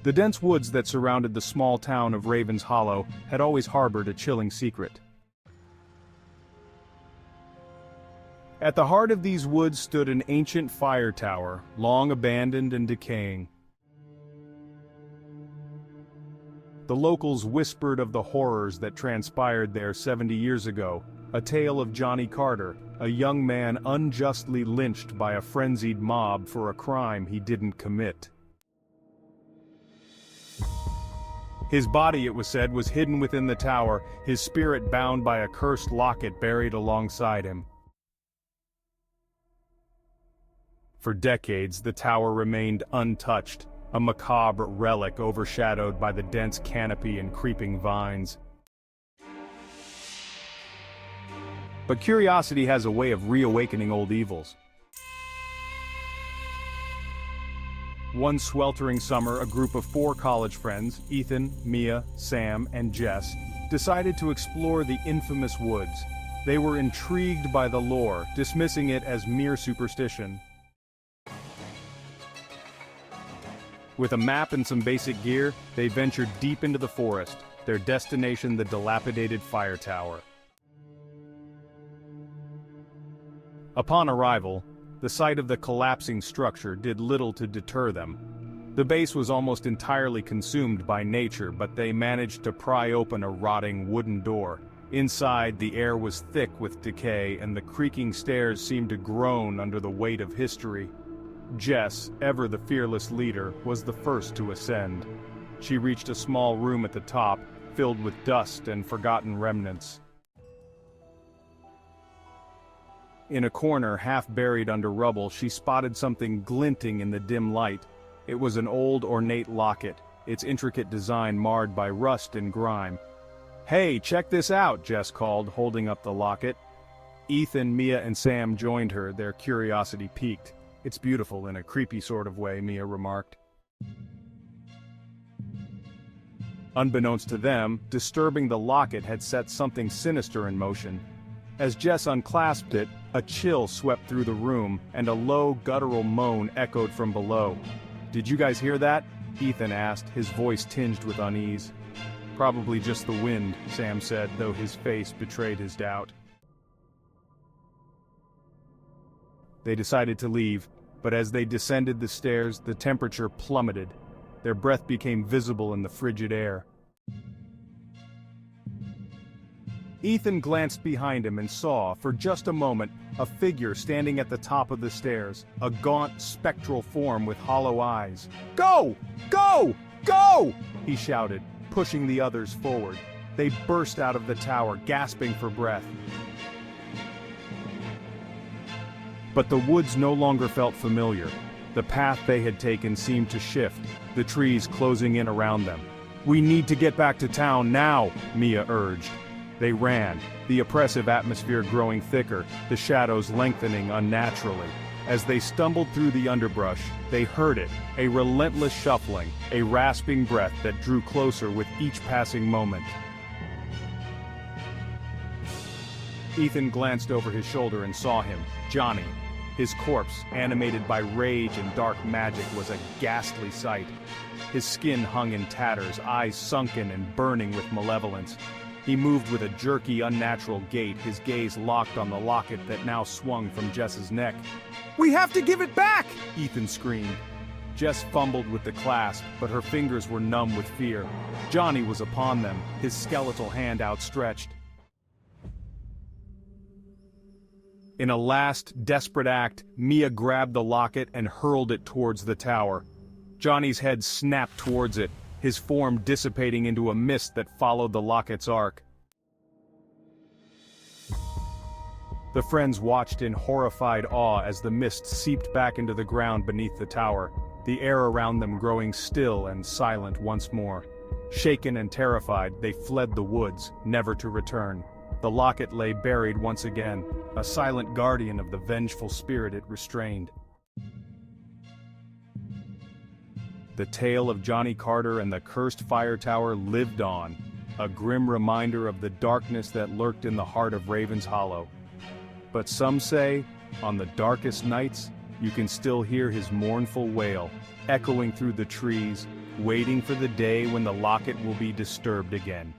The dense woods that surrounded the small town of Ravens Hollow had always harbored a chilling secret. At the heart of these woods stood an ancient fire tower, long abandoned and decaying. The locals whispered of the horrors that transpired there 70 years ago, a tale of Johnny Carter, a young man unjustly lynched by a frenzied mob for a crime he didn't commit. His body, it was said, was hidden within the tower, his spirit bound by a cursed locket buried alongside him. For decades, the tower remained untouched, a macabre relic overshadowed by the dense canopy and creeping vines. But curiosity has a way of reawakening old evils. One sweltering summer, a group of 4 college friends, Ethan, Mia, Sam, and Jess, decided to explore the infamous woods. They were intrigued by the lore, dismissing it as mere superstition. With a map and some basic gear, they ventured deep into the forest, their destination the dilapidated fire tower. Upon arrival, the sight of the collapsing structure did little to deter them. The base was almost entirely consumed by nature, but they managed to pry open a rotting wooden door. Inside, the air was thick with decay, and the creaking stairs seemed to groan under the weight of history. Jess, ever the fearless leader, was the first to ascend. She reached a small room at the top, filled with dust and forgotten remnants. In a corner, half buried under rubble, she spotted something glinting in the dim light. It was an old, ornate locket, its intricate design marred by rust and grime. "Hey, check this out," Jess called, holding up the locket. Ethan, Mia, and Sam joined her, their curiosity piqued. "It's beautiful in a creepy sort of way," Mia remarked. Unbeknownst to them, disturbing the locket had set something sinister in motion. As Jess unclasped it, a chill swept through the room, and a low, guttural moan echoed from below. "Did you guys hear that?" Ethan asked, his voice tinged with unease. "Probably just the wind," Sam said, though his face betrayed his doubt. They decided to leave, but as they descended the stairs, the temperature plummeted. Their breath became visible in the frigid air. Ethan glanced behind him and saw, for just a moment, a figure standing at the top of the stairs, a gaunt, spectral form with hollow eyes. "Go! Go! Go!" he shouted, pushing the others forward. They burst out of the tower, gasping for breath. But the woods no longer felt familiar. The path they had taken seemed to shift, the trees closing in around them. "We need to get back to town now," Mia urged. They ran, the oppressive atmosphere growing thicker, the shadows lengthening unnaturally. As they stumbled through the underbrush, they heard it, a relentless shuffling, a rasping breath that drew closer with each passing moment. Ethan glanced over his shoulder and saw him, Johnny. His corpse, animated by rage and dark magic, was a ghastly sight. His skin hung in tatters, eyes sunken and burning with malevolence. He moved with a jerky, unnatural gait, his gaze locked on the locket that now swung from Jess's neck. "We have to give it back!" Ethan screamed. Jess fumbled with the clasp, but her fingers were numb with fear. Johnny was upon them, his skeletal hand outstretched. In a last, desperate act, Mia grabbed the locket and hurled it towards the tower. Johnny's head snapped towards it, his form dissipating into a mist that followed the locket's arc. The friends watched in horrified awe as the mist seeped back into the ground beneath the tower, the air around them growing still and silent once more. Shaken and terrified, they fled the woods, never to return. The locket lay buried once again, a silent guardian of the vengeful spirit it restrained. The tale of Johnny Carter and the cursed fire tower lived on, a grim reminder of the darkness that lurked in the heart of Ravens Hollow. But some say, on the darkest nights, you can still hear his mournful wail, echoing through the trees, waiting for the day when the locket will be disturbed again.